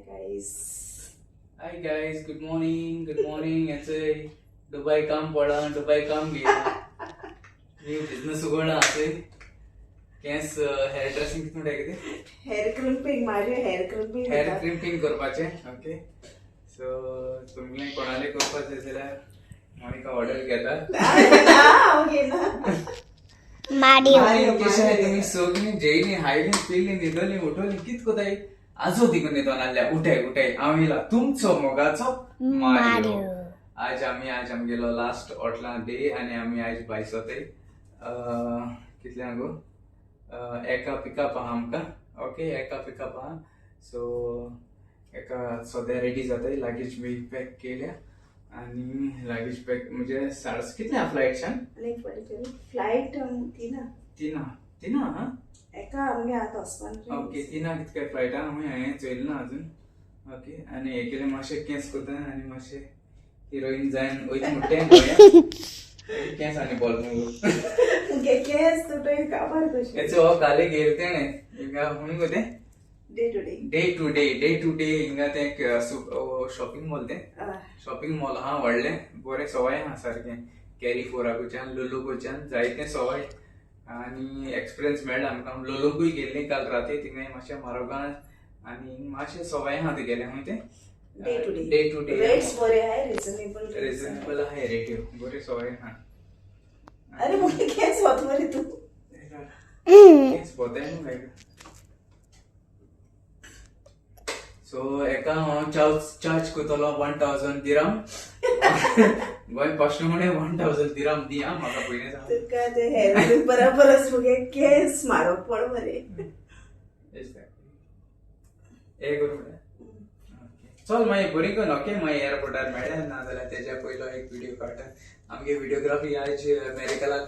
Hi guys, good morning. याचे Dubai काम पडा, दुबई काम घ्या. मी बिझनेस उघडला आहे. केस हेअर ड्रेसिंग किती म्हणता किती? हेअर क्रिम्पिंग करपाचे. ओके. सो तुम्ही कोणाला करपाचे जाल्यार मोनिका ऑर्डर घेता. कशें आहे तुम्ही सगळी जेयली हायली पिल्ली न्हिदली उठवली कित कोताय आजो तिकून येतो नाल्या उठाय आम्ही तुमचो मोगाचो मारियो. आज आम गेलो लास्ट ओटला डे आणि आम्ही आज बायसोते कितल्या गो एका पिकअप आहा आमका. ओके एका पिकअप आहा. सो एका सद्या रेडी जाताय. लागेज बी पॅक केल्या आणि लागेज पॅक म्हणजे साडस कितल्या फ्लाईटच्यान फ्लाइट तिना हा एका आमगे आता वचपाक. ओके तिना कितके फ्लायटा हांवें चोयलें ना अजून. ओके आनी हे केलें मातशें केंस कोता आनी मातशें हिरोईन जायन वयता म्हणटा केंस आनी बॉल केस तुटोय काबार कशें हेचो हो काले गेल तेणें हिंगा हुंय गो तें डे टू डे हिंगा तें शॉपिंग मॉल आहा व्हडलें बरें सवाय आहा सारकें. कॅरी फोराकूच्यान लुलुकूच्यान जायतें सवाय आणि एक्सपिरियन्स मेळ्ळा आमकां. लोलुकूय गेल्ली काल राती थिंगाय मातशें म्हारगां आनी मातशें सवाय आहा ते गेले हूंय ते डे टू डे रेट्स बरे आहाय रिजनेबल आहाय रेट्यो बरे सवाय आहा. अरे मुखे केस होत मरे तू केस पोताय न्हू काय. सो एका हांव चार्ज करतलो 1000 दिरहम. गोंय पासून म्हणे 1000 दिरहम दी हा म्हाका पयलीं सांग. तुका ते हेअर बरोबरच मुगे केस मारप पड मरे. हे करूं चल मागीर बरी करून ओके. मागीर एअरपोर्टार मेळ्ळें ना जाल्यार तेच्या पयलो एक व्हिडिओ काडटा. आमगे व्हिडिओग्राफी आज मेडिकलाक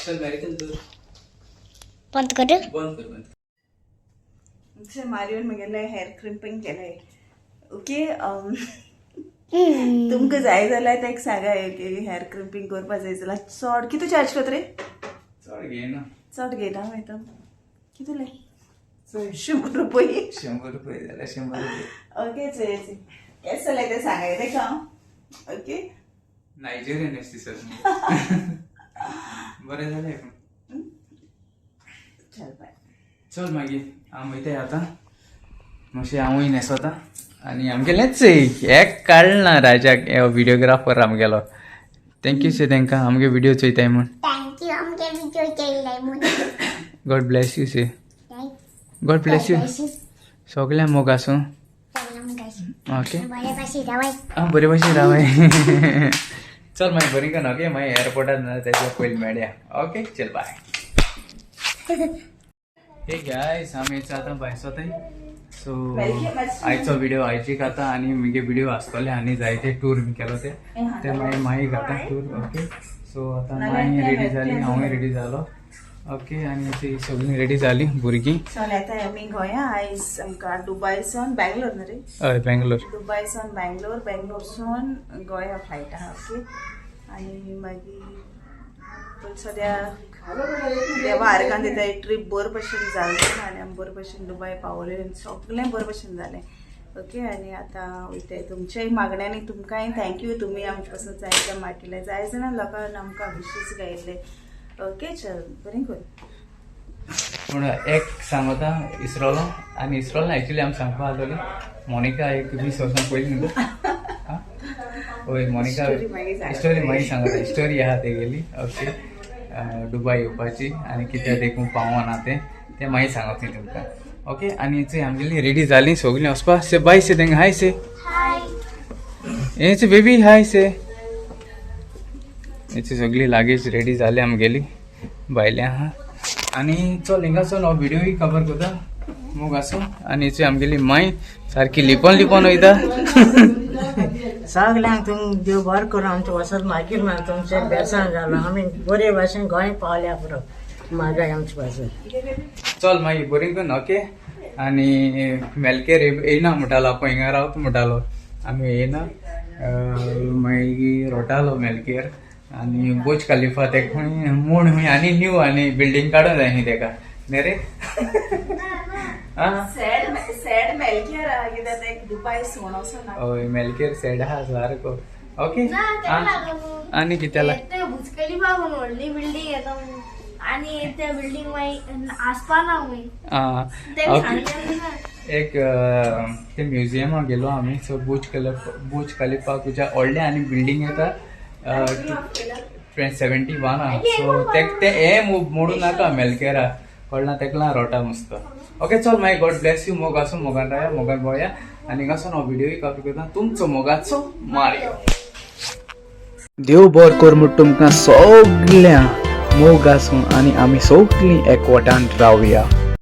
चल मेडिकल तर बंद कर. मारियोन म्हगेले हेअर क्रिम्पिंग केले. ओके तुमकां जाय जाल्यार तेका सांगाय की हेअर क्रिम्पिंग करपा जाय जाल्यार चड कितू चार्ज करता रे? चड घेयना. चड घेयना मागीर कितले 100 रुपये. 100 रुपये जाल्यार 100 रुपये. ओके चल केस जाल्यार ते सांगाय तेका. ओके नायजेरियन एस सर बरें जालें. चल बाय. चल मागीर हांव वयताय आतां मातशें हांवूय न्हेसोता आनी आमगेलेंच एक काडला राजाक व्हिडिओग्राफर आमगेलो. थँक्यू से तांकां आमगे व्हिडिओ चोयताय म्हूण. थँक्यू आमगे व्हिडिओ चोयलाय म्हूण. God bless you say. God bless you सगळ्या मोग आसूं. ओके हां बरे भाशेन रावाय. चल मागीर बरी करून ओके. मागीर एअरपोर्टार ना तेच्या पयलीं मेळया. ओके चल बाय. हे गायस आमी आतां भायर सोताय. सो आयचो व्हिडिओ आयची खाता आनी मुगे व्हिडिओ आसतले आनी जायते टूर बी केलो ते मागीर घाता टूर. ओके सो आतां माई रेडी जाली हांवूय रेडी जालो. ओके आनी ती सगळीं रेडी जाली भुरगीं. चल येता आमी गोंया आयज आमकां दुबयसून बँगलोर न्हू रे. हय बँगलोर. दुबयसून बँगलोरसून गोंया फ्लायट आहा. ओके आनी मागीर सद्या देवा आर्गान दिताय ट्रीप बरे भशेन जालें आनी आमी बरे भशेन दुबय पावले. सगळें बरे भशेन जालें. ओके आनी आतां वयताय तुमच्याय मागण्यांनी तुमकांय थँक्यू. तुमी आमचे पासून जायते माटिले जाय जाणां लोकांनी आमकां विशीस गायिल्ले. ओके चल बरें कर. पूण एक सांगता इस्रोलो आनी इस्रोला एक्चुली आमी सांगपा आसलोली मोनिका एक 20 वर्सां पयलीं न्हू. हय मोनिका स्टोरी मागीर सांगता. स्टोरी आहा तेगेली. ओके दुबय येवपाची आनी कित्याक देखून पावना ते मागीर सांगता तुमकां. ओके आनी चोय आमगेली रेडी जाली सगळीं वचपा. से बाय से तेंगा हाय से. हेच बेबी हाय से. हेची सगळी लागेज रेडी जाली आमगेली भायले आहा. आनी चल हिंगासून हो व्हिडिओय कवर करता मोग आसूं. आनी चोय आमगेली माय सारकी लिपोन वयता. सगल्यांक तुम देव बरें करूं. आमचें वचत मागीर तुमचें बेसान जालो. आमी बरे भाशेन गोंय पावल्या पुरो मागाय आमचे पासून. चल मागीर बरी करून ओके. आनी मेलकेर येयना म्हणटालो पळय हिंगा रावता म्हणटालो. आमी येयना मागीर रोटालो मेलकेर आनी बुर्ज खलिफा ते खंय म्हूण आनी न्यू आनी बिल्डींग काडूं जाय न्ही तेका न्ही रे. सॅड मेलकेर कित्याक एक दुबाय सोण असो ना हय मेलकेर सेड आहा सारको ओके आनी कितें भुजकली पावून व्हडली बिल्डींग येता आणि त्या बिल्डींग मागीर आसपा ना एक ते म्युझियमाक गेलो आमी सो बुज खलिफा तुज्या व्हडले आनी बिल्डींग येता 71 आहा सो ते हे मोडू नाका मेलकेरा कळना तेकला रोटा मस्त ओके चल मागीर गॉड ब्लेस यू मोग आसूं मोगान राया मोगान बोया आनी हिंगासून हांव व्हिडिओय कॉपी करता तुमचो मोगाचो मारियो देव बरें कर म्हूण तुमकां सगळ्या मोग आसूं आनी आमी सगळीं एकवटान रावया